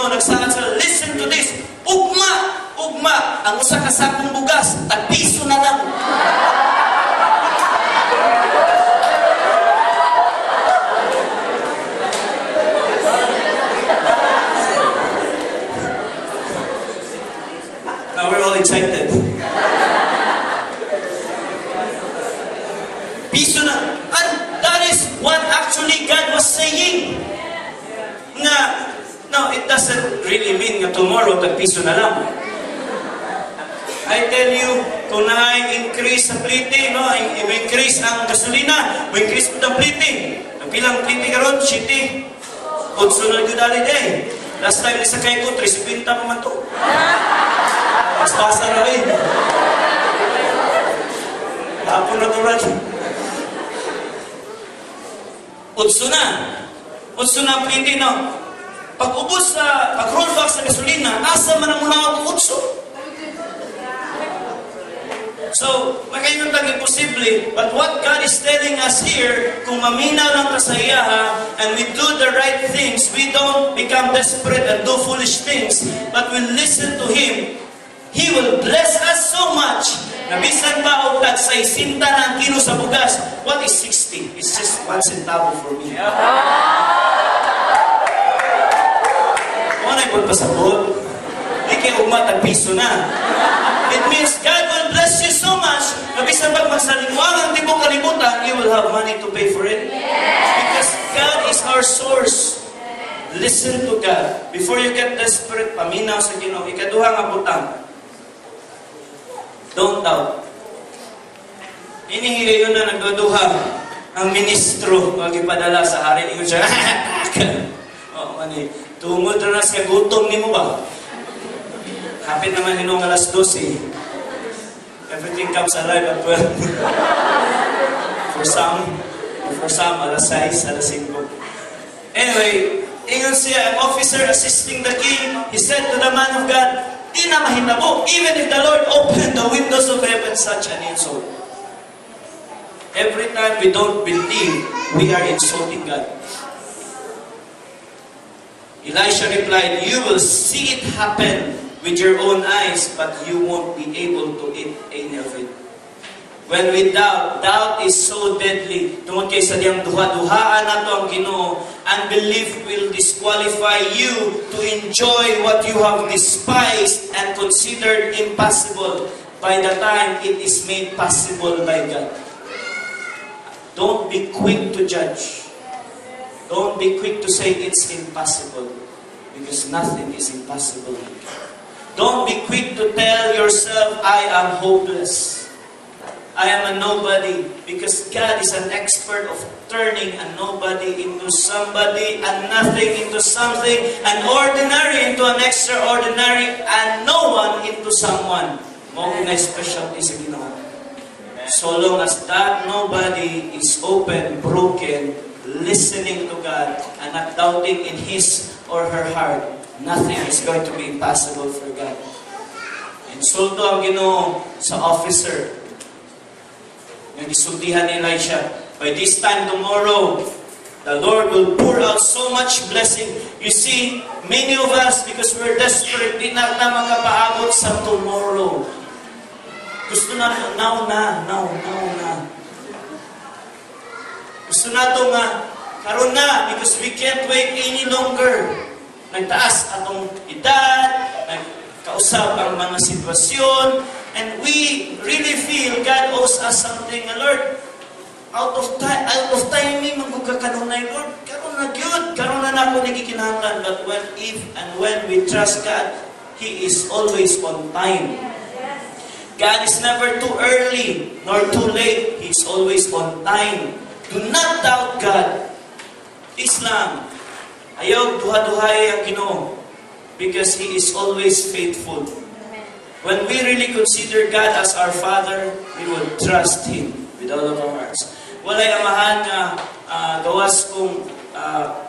Ginoo nagsaad sa, listen to this. Ugma, ang usa ka sakong bugas, tagpiso na lang. Now we're all excited. Piso na. And that is what actually God was saying. No, it doesn't really mean nga tomorrow tagpiso na lang. I tell you, kung na-increase sa plite, no, i-increase ang gasolina, i-increase po ang plite. Ang pilang plite karon, city. Konsunod ko dali day. Last time isa kay ko, 350 pa man to. Mas basta na rin. Hapon na to rin. Utso na plite, no. Pag-ubos sa, pag-rollback sa gasolina, asa man ang muna ang utso. So, makayong taging posible, but what God is telling us here, kung maminaw lang kasayaha, and we do the right things, we don't become desperate and do foolish things, but we listen to Him, He will bless us so much, na bisan pa o tagsay sinta ng kilo sa bugas. What is 60? It's just 1 centavo for me. Ano na yung pasabot? Di kayo umatag piso na. It means God will bless you so much na bisan pag magsalingwang ang tibok kalimutan, you will have money to pay for it. Because God is our source. Listen to God. Before you get desperate, paminaw sa Ginoo. Ikaduha nga butang. Don't doubt. Inihigayon na nagduduha ang ministro pag ipadala sa hari. Ingon siya, oh, mani. Tungod na sa gutom ni mo ba? Hapit naman hinong alas 12. Everything comes alive at 12. For some, alas 6, alas 5. Anyway, ingon siya, an officer assisting the king, he said to the man of God, di na mahitabo, even if the Lord opened the windows of heaven, such an insult. Every time we don't believe, we are insulting God. Elisha replied, you will see it happen with your own eyes, but you won't be able to eat any of it. When we doubt is so deadly. Tungod kay sa diyang duha-duhaan na to ang Ginoo, unbelief will disqualify you to enjoy what you have despised and considered impossible by the time it is made possible by God. Don't be quick to judge. Don't be quick to say it's impossible, because nothing is impossible. Don't be quick to tell yourself, I am hopeless. I am a nobody, because God is an expert of turning a nobody into somebody, and nothing into something, an ordinary into an extraordinary, and no one into someone. Mga specialty sa Ginoo. So long as that nobody is open, broken, listening to God and not doubting in his or her heart, nothing is going to be impossible for God. Insulto ang Ginoo sa officer. Nagisultihan ni Elisha, by this time tomorrow, the Lord will pour out so much blessing. You see, many of us, because we're desperate, di na makapaabot sa tomorrow. Gusto na, now na. Gusto na ito nga, karon na, because we can't wait any longer. Nagtaas atong edad, nagkausap ang mga sitwasyon, and we really feel God owes us something. Lord, out of timing, magkakakanunay, Lord, karon na gyud, karon na ako nagikinahanglan. But when we trust God, He is always on time. God is never too early, nor too late. He is always on time. Do not doubt God. Islam, ayaw duha-duhay ang Ginoo, because He is always faithful. When we really consider God as our Father, we will trust Him with all of our hearts. Walay amahan nga gawas kong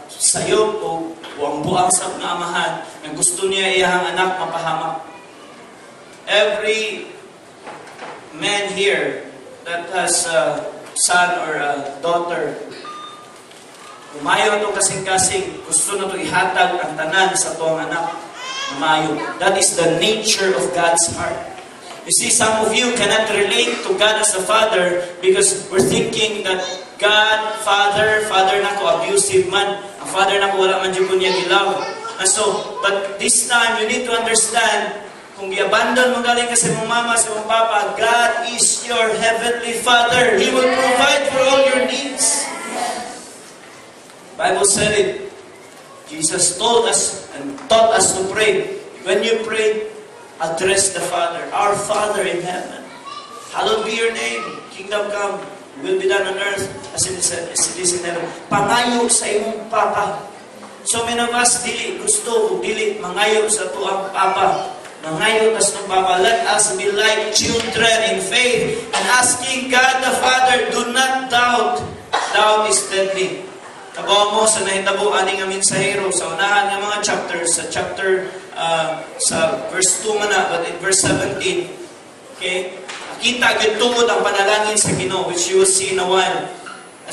sayop o ang buangsap na amahan na gusto niya iyahang anak mapahamak. Every man here that has a son or a daughter Umayo itong kasing-kasing. Gusto na ito ihatag ang tanan sa itong anak. Umayo. That is the nature of God's heart. You see, some of you cannot relate to God as a father because we're thinking that God, father na ko, abusive man. Ang father na ko, wala man dyan ko niya gilaw. And so, but this time, you need to understand, kung i-abandon mo galing ka sa mong mama, sa mong papa, God is your heavenly Father. He will provide for all your needs. Bible said it. Jesus told us and taught us to pray. When you pray, address the Father. Our Father in heaven. Hallowed be your name. Kingdom come. Will be done on earth as it is in heaven. Pangayo sa imong Papa. So many of us, dili gusto o dili mangayo sa tuang Papa. Mangayo tas ng Papa. Let us be like children in faith and asking God the Father, do not doubt. Doubt is deadly. Tabaw mo sa nahitabo aning nga mensahero sa unahan nga mga chapters, sa verse 2 man na, but in verse 17, okay, kita gyud tungod ang panalangin sa Ginoo, which you will see in a while.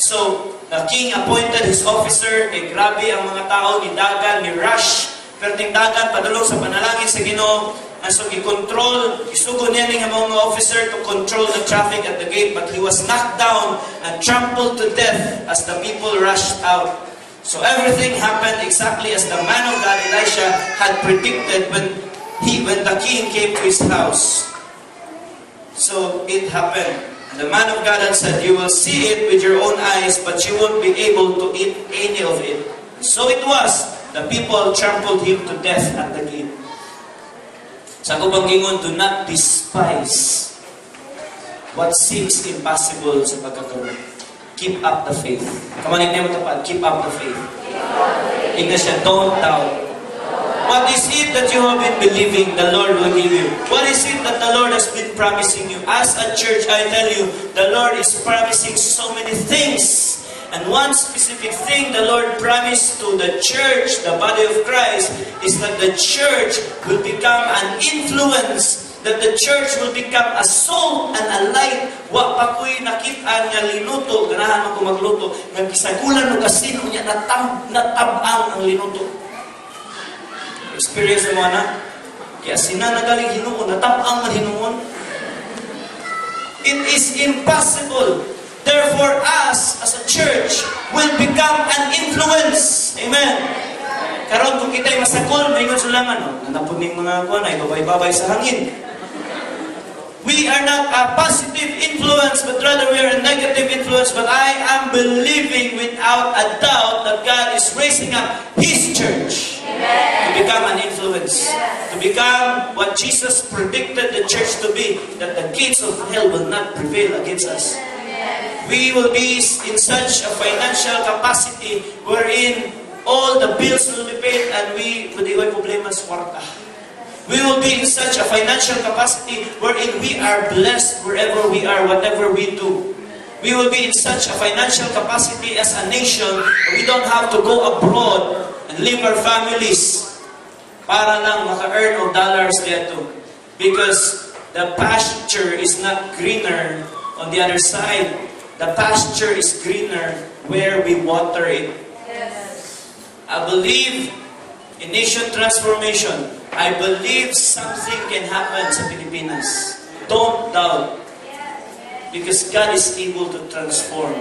So, the king appointed his officer, grabe ang mga tao, ni dagan, ni rush, pero ting dagan padulong sa panalangin sa Ginoo. And so, i-control, isugo niya ng mga officer to control the traffic at the gate, but he was knocked down and trampled to death as the people rushed out. So everything happened exactly as the man of God, Elisha, had predicted when the king came to his house. So it happened. And the man of God had said, you will see it with your own eyes, but you won't be able to eat any of it. So it was. The people trampled him to death at the gate. Sa kubang gingon, do not despise what seems impossible sa pagkakaroon. Keep up the faith. Come on, hindi mo tapat. Keep up the faith. English siya, don't doubt. What is it that you have been believing the Lord will give you? What is it that the Lord has been promising you? As a church, I tell you, the Lord is promising so many things. And one specific thing the Lord promised to the church, the body of Christ, is that the church will become an influence, that the church will become a salt and a light. Wa pa ko'y nakita nga linuto, ganahan ako magluto, nagkisagulan o kasino niya, natabang ang linuto. Experience mo na? Kaya sinanagaling hinuon, natabang ang hinuon. It is impossible. Therefore, us as a church will become an influence. Amen. Karon kung kita'y masakol, may sulangan, nanapuning mga kuwan ay babay-babay sa hangin. We are not a positive influence, but rather we are a negative influence. But I am believing without a doubt that God is raising up His church to become an influence. To become what Jesus predicted the church to be, that the gates of hell will not prevail against us. We will be in such a financial capacity wherein all the bills will be paid and we will problema sa kwarta. We will be in such a financial capacity wherein we are blessed wherever we are, whatever we do. We will be in such a financial capacity as a nation, we don't have to go abroad and leave our families para lang maka-earn of dollars dito. Because the pasture is not greener on the other side. The pasture is greener where we water it. Yes. I believe in nation transformation. I believe something can happen sa Pilipinas. Don't doubt. Because God is able to transform.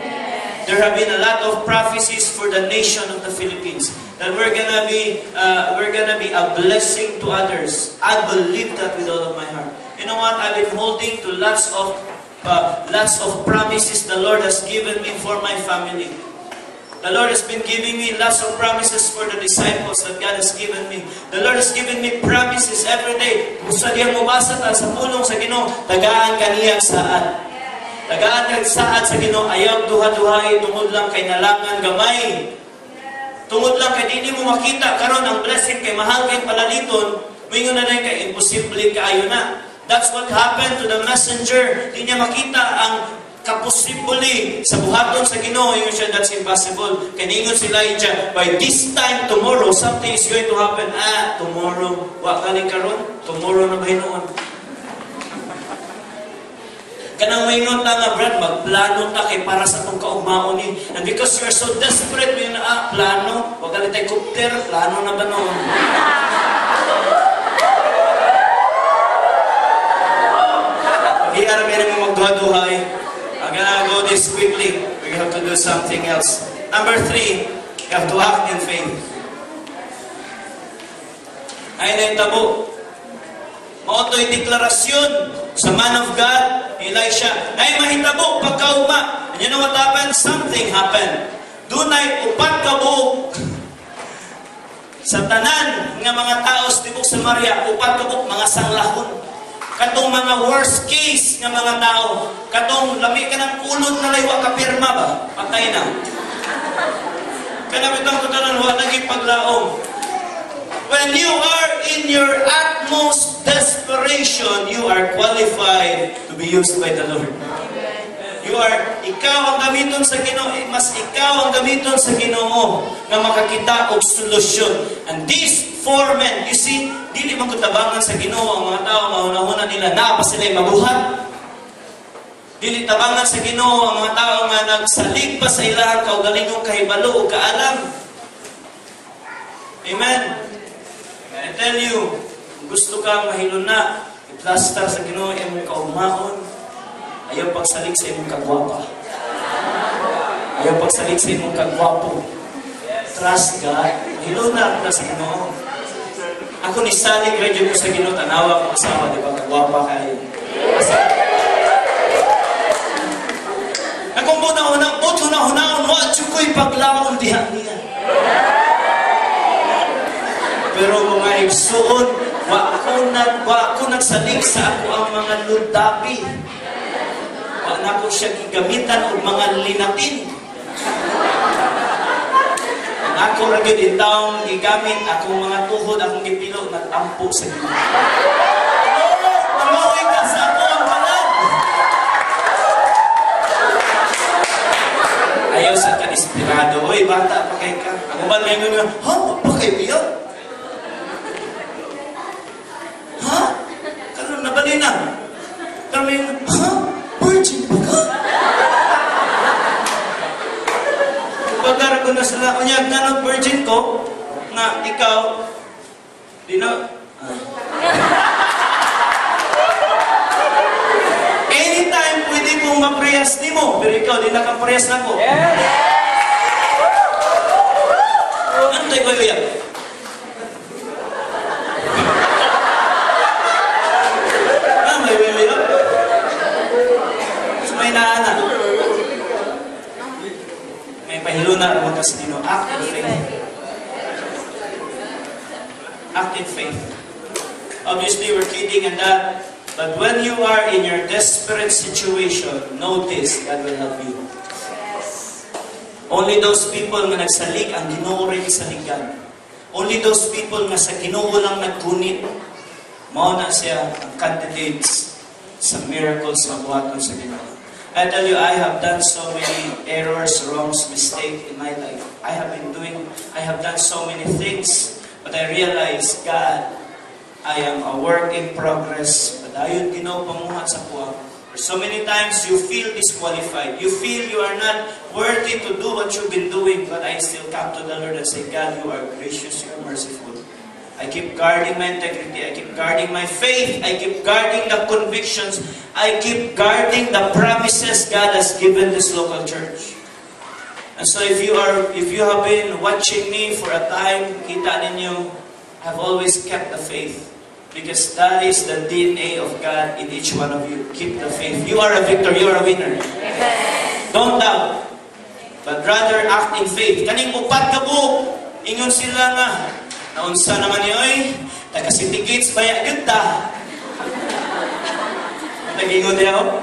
There have been a lot of prophecies for the nation of the Philippines that we're gonna be a blessing to others. I believe that with all of my heart. You know what? I've been holding to lots of promises the Lord has given me for my family. The Lord has been giving me lots of promises for the disciples that God has given me. The Lord has given me promises every day. Kung sa diyang mabasa ta sa pulong sa Ginoo, tagaan kaniyang saad. Tagaan kang saad sa Ginoo, ayaw duha-duhay, tungod lang kay nalangan gamay. Tungod lang kay di mo makita karon ang blessing kay mahal kay palaliton, mingon na rin kay imposible kaayo na. That's what happened to the messenger. Di niya makita ang kaposibuli sa buhaton sa Ginoo. Yung siya, that's impossible. Kaningon si Elijah, by this time tomorrow, something is going to happen. Tomorrow. Wa kaling karon, tomorrow na ba hinuon? Kanang may nota nga, Brad, magplano ta kay para sa itong kaugmaon ni. And because you're so desperate, yun na, plano, wag ka litay kupter, plano na ba noon? Hiyara may naman magduha-duhay. I'm gonna go this quickly. We have to do something else. Number 3, you have to act in faith. Ay na yung tabo. Maoto'y deklarasyon sa man of God, Elisha. Ay mahitabo, pagkauma. And you know what happened? Something happened. Dunay upat ka buok. Sa tanan nga mga tao sa tibok Samaria, upat ka buok, mga sanglahon. Katong mga worst case nga mga tao, katong lami ka ng ulod na laywa ka pirma ba? Patay na. Kanabitang kutanan, wala naging paglaong. When you are in your utmost desperation, you are qualified to be used by the Lord. Ikaw ang gamiton sa Ginoo, mas ikaw ang gamiton sa Ginoo nga makakita og solusyon. And these 4 men, you see, dili man kutabangan sa Ginoo ang mga tao, mauna-una nila, naapa sila mabuhat. Dili tabangan sa Ginoo ang mga tao nga nagsalig pa sa ilang kaugalingong kahibalo o kaalam. Amen. I tell you, kung gusto kang mahilon na, i-plaster sa Ginoo imong kaugmaon, ayaw pagsalig sa imong kagwapa. Ayaw pagsalig sa imong kagwapo. Trust God. Mahilon na sa Ginoo. Ako ni salig radyo ko sa Ginoo, tanawa ko asawa, di ba? Kagwapa kayo. Akong muna-unang, huna-hunaon, wadyo ko'y paglaon dihan niya. Pero mga igsuon, wa ko nagsalig sa ako ang mga ludabi. Wa na ko siya gigamitan og mga linatin. Ang ako ragyo din taong gigamit, akong mga tuhod, akong gipilo, nag-ampo sa Ginoo. Maluoy ka sa ako ang balat. Ayaw sa ka-inspirado. Oy, bata pa kayo ka. Ako ba ngayon nga, ha? Pa kayo yan? Ha? Karoon na ba din na? Kami, ha? Virgin pa ka? Pagkara ko na sila, kunyag na ng virgin ko, na ikaw, di na, anytime pwede kong mapriyas ni mo, pero ikaw, di na kang priyas na ko. Ano tayo ko yan? May naana. May pahiluna ang mga kasino. Act in faith. Act in faith. Obviously, we're kidding and that. But when you are in your desperate situation, notice God will help you. Only those people na nagsalig ang Ginoo rin saligan. Only those people na sa Ginoo lang nagkunit. Mao na siya ang candidates sa miracles na buhaton sa Ginoo. I tell you, I have done so many errors, wrongs, mistakes in my life. I have done so many things, but I realize, God, I am a work in progress. But ayun Ginoo pamuhat sa kuha. For so many times, you feel disqualified. You feel you are not worthy to do what you've been doing, but I still come to the Lord and say, God, you are gracious, you are merciful. I keep guarding my integrity. I keep guarding my faith. I keep guarding the convictions. I keep guarding the promises God has given this local church. And so if you have been watching me for a time, kita ninyo, I've always kept the faith. Because that is the DNA of God in each one of you. Keep the faith. You are a victor. You are a winner. Amen. Don't doubt. But rather act in faith. Kaning upat ka buok, ingon sila nga, naunsa naman niyo, taga City Gates, baya ganda. Nag-ingon niya ako.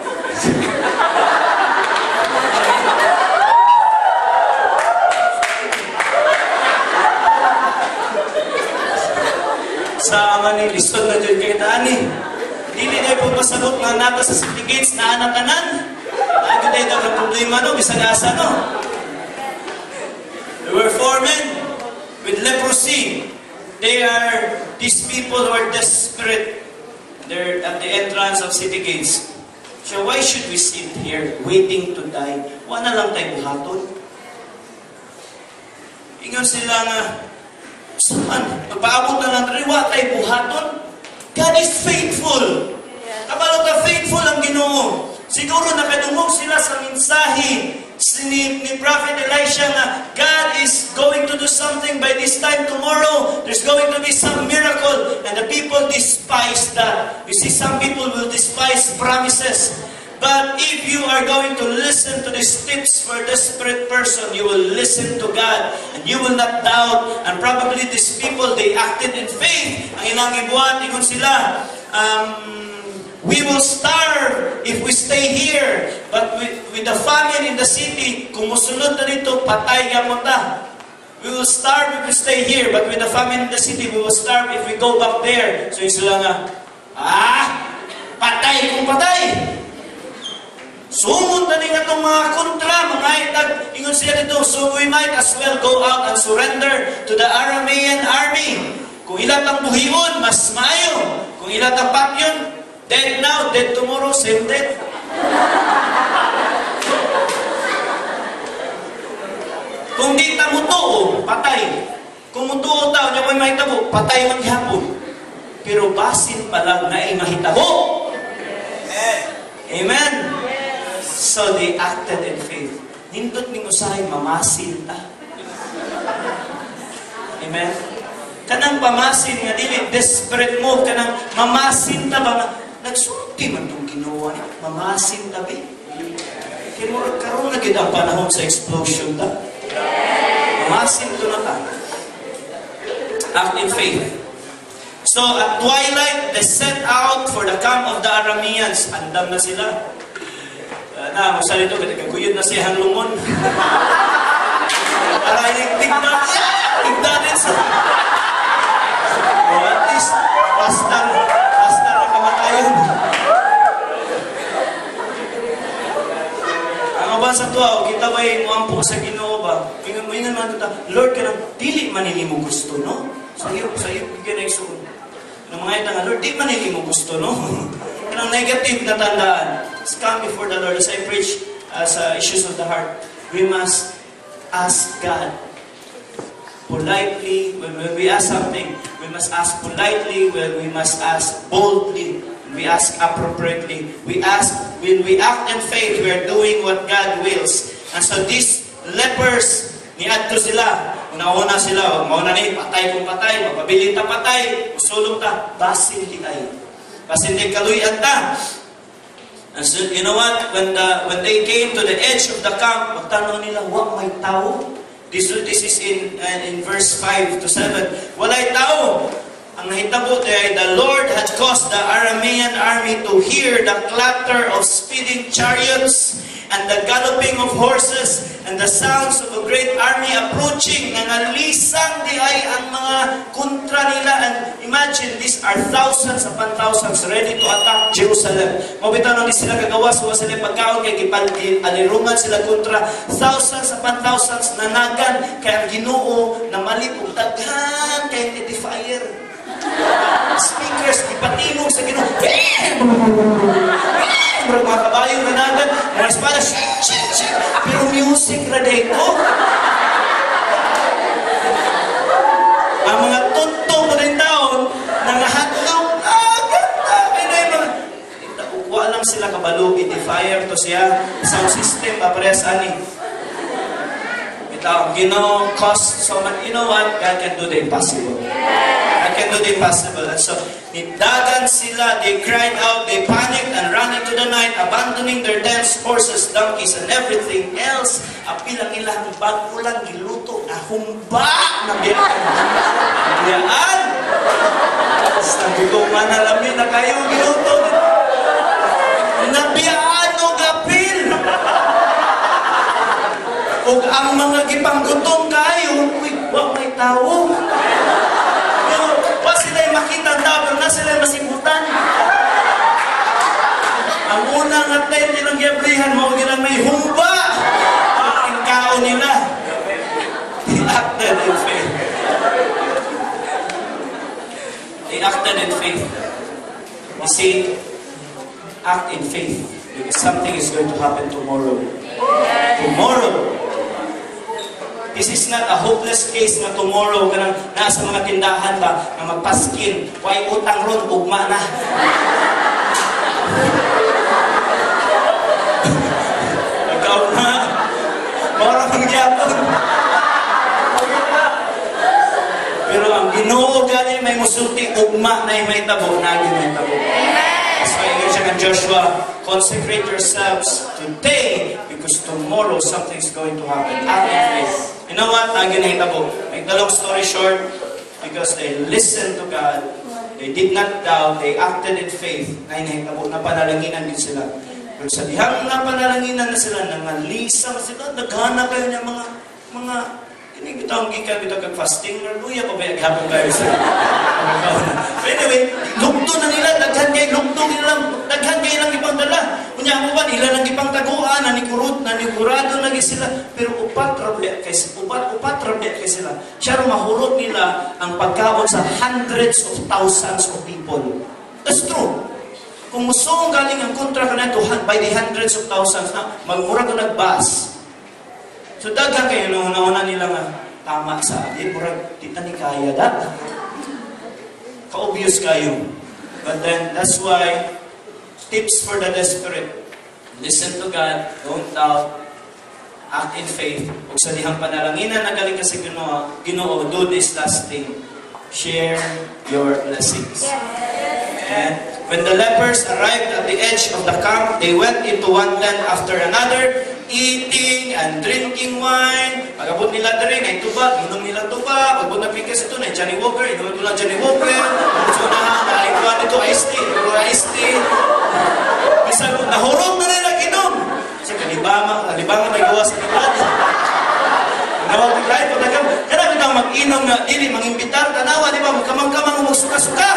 Sa mga ni listod na dyan kayo taani. Dili na po pasabot nga nata sa City Gates na anatanan. Ay, good day, dagang problema no, bisag asa no. There were 4 men with leprosy. These people were desperate. They're at the entrance of City Gates. So why should we sit here waiting to die? Wala lang tayo buhaton. Ingon sila nga, saan? Magpaabot na lang rin, wala tayo buhaton. God is faithful. Kabalo ka faithful ang Ginoo. Siguro nakadungog sila sa mensahe ni Prophet Elisha na God is going to do something by this time tomorrow. There's going to be some miracle. And the people despise that. You see, some people will despise promises. But if you are going to listen to these tips for a desperate person, you will listen to God. And you will not doubt. And probably these people, they acted in faith. Ang ilang ibuhat, ingon sila, we will starve if we stay here. But with the famine in the city, kung musunod na dito, patay ka mo ta. We will starve if we stay here. But with the famine in the city, we will starve if we go back there. So yung sila nga, patay kung patay. Sumot na din itong mga kontra, mga itag, ingon siya dito, so we might as well go out and surrender to the Aramean army. Kung ilat ang buhion, mas maayo. Kung ilat ang patyon, dead now, dead tomorrow, same death. Kung di ta mutuo, patay. Kung mutuo tao, niya may mahitabo, patay maghapon. Pero basin pa lang na ay mahitabo. Amen. Amen. So they acted in faith. Nindot ning usahay mamasin ta. Amen. Kanang pamasin nga dili desperate move, kanang mamasin ta ba? Nagsulti man itong ginawa niya. Mamasin tabi. Kaya mo karoon na gid ang panahon sa explosion ta. Mamasin to na ta. Act in faith. So at twilight, they set out for the camp of the Arameans. Andam na sila. Masali ito, kaguyod na siya lumon. Para tignan sa... at least, basta na kamatayon. Ang ba sa tuwa, kita ba yung muampo sa Ginoo ba? Ingan man ito, Lord, kanang dili man hindi mo gusto, no? Sa iyo, bigyan na isun. Ang mga ito nga, Lord, di man hindi mo gusto, no? Kanang negative na tandaan. Let's come before the Lord as I preach sa issues of the heart. We must ask God politely. When we ask something, we must ask politely. When we must ask boldly. When we ask appropriately. When we act in faith, we are doing what God wills. And so these lepers, niadto sila. Una-una sila, mauna ni, patay kung patay, mapabilin ta patay, usulong ta, basin di kayo. Basin di kaluyan ta. And so, you know what? When they came to the edge of the camp, magtanong nila, wa may tao? This is in verse 5 to 7. Walay tao. Ang nahitabo ay the Lord had caused the Aramean army to hear the clatter of speeding chariots and the galloping of horses and the sounds of a great army approaching. Nangalisang di ay ang mga kontra nila. And imagine, these are thousands upon thousands ready to attack Jerusalem. Mabitaw na sila kagawas, wa sila pagkaon, kay alirungan sila kontra. Thousands upon thousands nanagan, kaya ang Ginoo na malipog daghan kay edifier. Speakers, ipatingog sa Ginoo. Mga kabayo nanagan, mga espada, pero music na dito. Ang mga tuntong na rin taon, nangahatlaw, wala lang sila kabalo, edifier to siya, sound system, papares ani. Ito, Ginoo, cost so much. You know what? God can do the impossible. God can do the impossible. And so, dagan sila, they cried out, they panicked and ran into the night, abandoning their tents, horses, donkeys, and everything else. Apilang ilang bago lang giluto na humba na biyaan. Biyaan! Sabi ko, manalamin na kayo giluto. Nabiyaan o gapil! O ang mga gipanggutom kayo, wag may tao. Wag sila makita ang tao, pero na sila masimutan. Ang unang atlet nilang giablihan, mawag nilang may humba. Ang kao nila. They acted in faith. They acted in faith. You see, act in faith. Because something is going to happen tomorrow. Tomorrow. This is not a hopeless case na tomorrow ka nang nasa mga tindahan ba na magpaskin. Why utang ron, ugma na. Ikaw na. Marang magyapon. Pero ang Ginoo gani may musulti, ugma na may tabo, naging may tabo. That's why yun siya ng Joshua, consecrate yourselves today because tomorrow something's going to happen. Act in faith. You know what? Naging may tabo. Make the long story short, because they listened to God, they did not doubt, they acted in faith, na panalanginan din sila. Pero sa dihang na panalanginan na sila, nangalisa sila, naghanap kayo niya mga hindi bitang gikan, bitang kag-fasting, luya pa ba yung hapon kayo sila. But anyway, lukto na nila, daghan kayo, lukto nila, daghan kayo lang ipang dala. Kunya mo ba, nila lang ipang taguan, nanigurado lagi sila, pero upat rabya kay sila. Siya mahurot nila ang pagkaon sa hundreds of thousands of people. That's true. Kung musong galing ang kontra ka na ito, by the hundreds of thousands na, magmura ka nagbas. So daghan kayo, nauna nila nga, tama sa akin, murag, tita ni kaya dat. Ka-obvious kayo. But then, that's why, tips for the desperate. Listen to God, don't doubt, act in faith. Kung sa dihang panalanginan na galing ka sa Ginoo, do this last thing. Share your blessings. And when the lepers arrived at the edge of the camp, they went into one tent after another, eating and drinking wine. Pag-abot nila na rin, ay tuba, inom nila tuba. Pag-abot na pikas ito, na Johnny Walker, inom nila Johnny Walker. So nakaikuan ito, iced tea. Minsan, nahurog na nila inom. Kasi kalibangan may gawa sa kibat. Nawag ni Clyde, kaya kita mag-inom na, dili, mang-imbitar, tanawa, di ba, magkamang-kamang, magsuka-suka.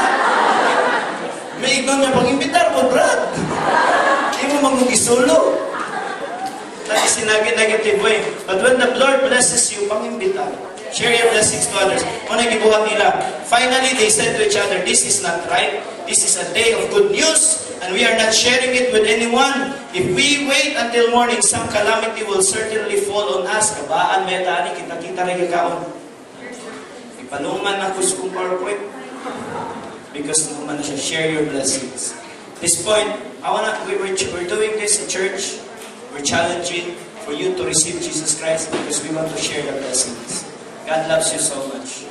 May ignon niya pag-imbitar mo, Brad. Hindi mo mag-mugisolo. That is in a negative way. But when the Lord blesses you, pang-imbita. Share your blessings to others. Kung nagibuhat nila. Finally, they said to each other, this is not right. This is a day of good news, and we are not sharing it with anyone. If we wait until morning, some calamity will certainly fall on us. Kabaan, metani, kita-kita rin kaon. Ipalungan na kus kong PowerPoint. Because naman na siya, share your blessings. This point, we're doing this in church. We're challenging for you to receive Jesus Christ because we want to share the blessings. God loves you so much.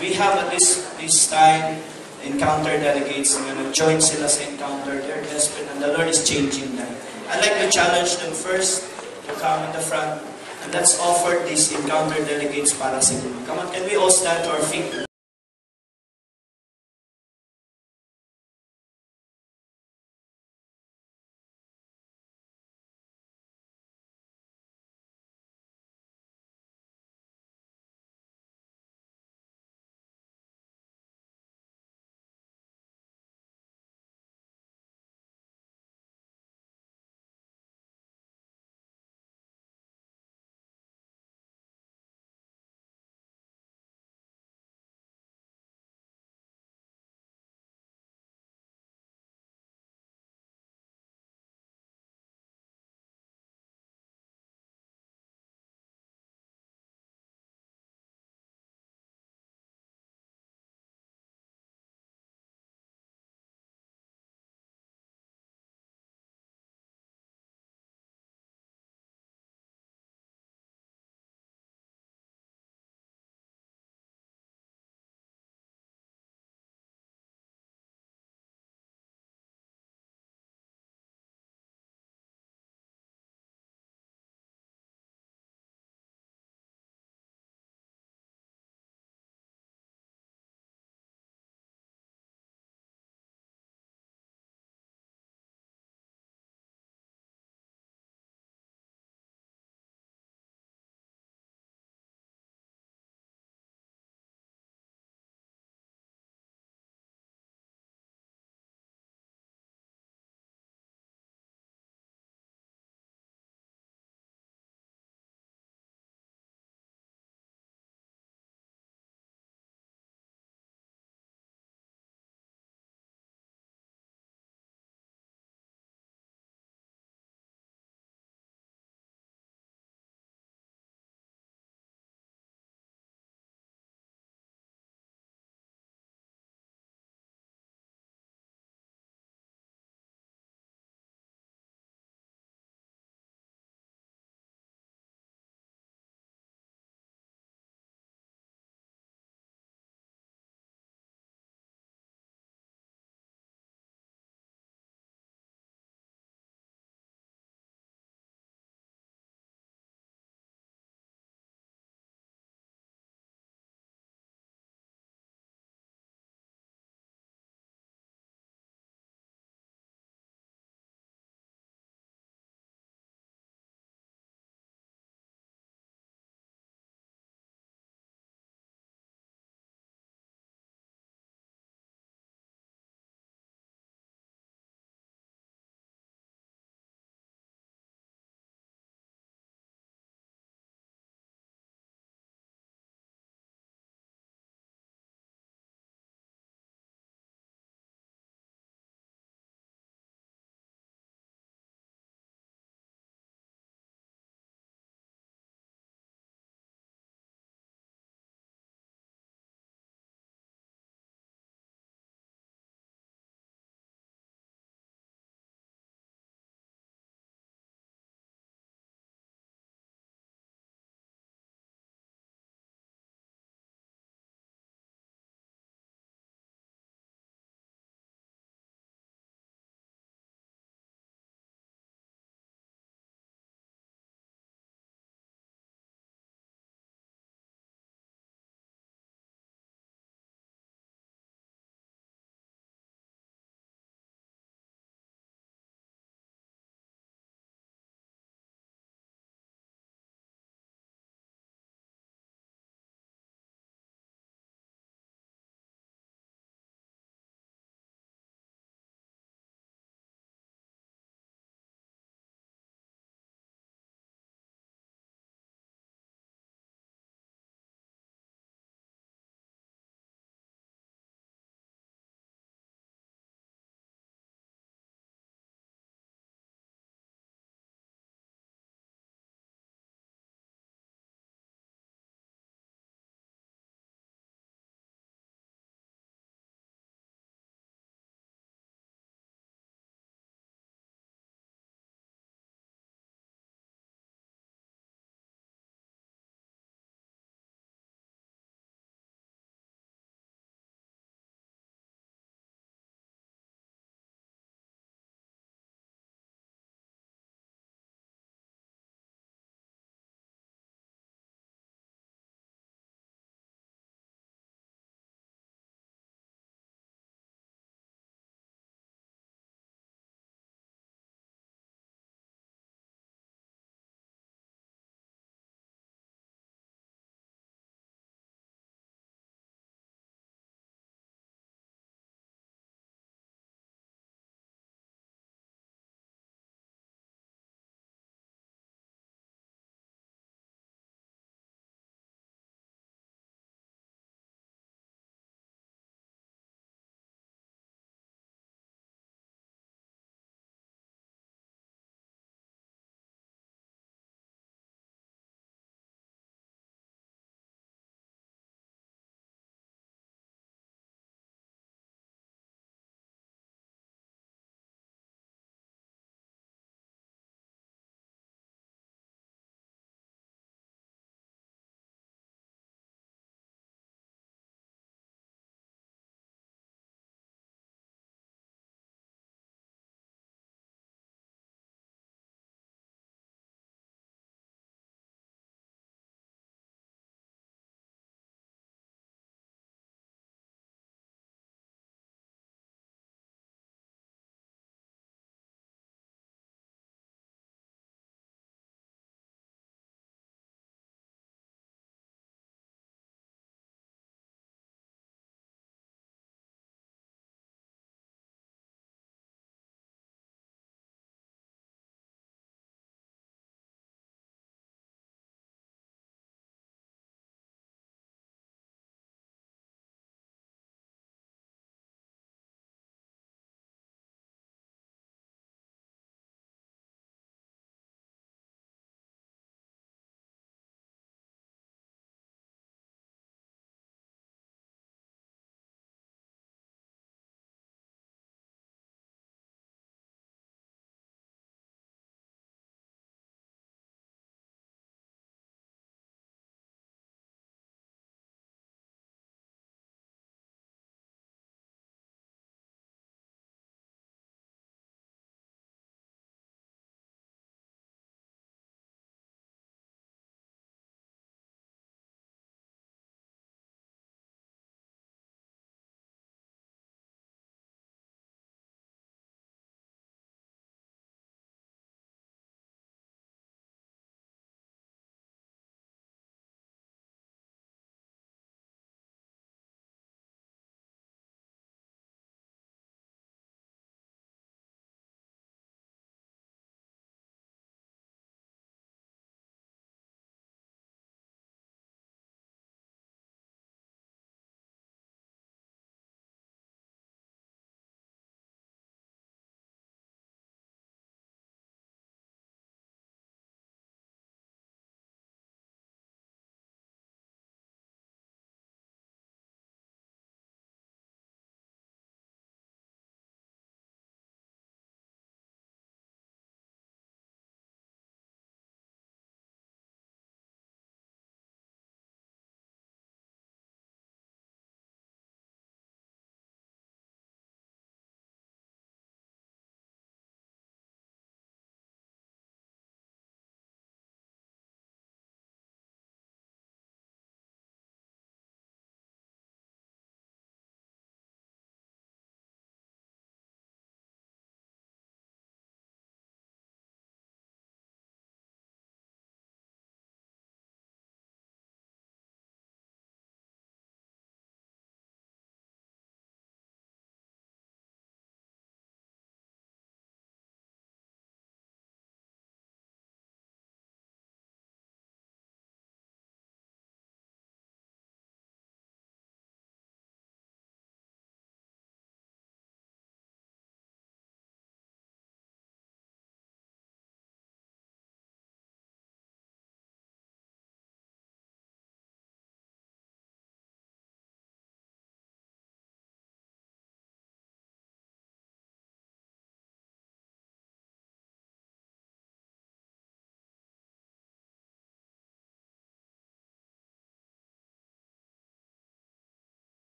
We have at this time encounter delegates na join sila sa encounter. They're desperate and the Lord is changing them. I'd like to challenge them first to come in the front and let's offer these encounter delegates para sa inyo. Come on, can we all stand to our feet?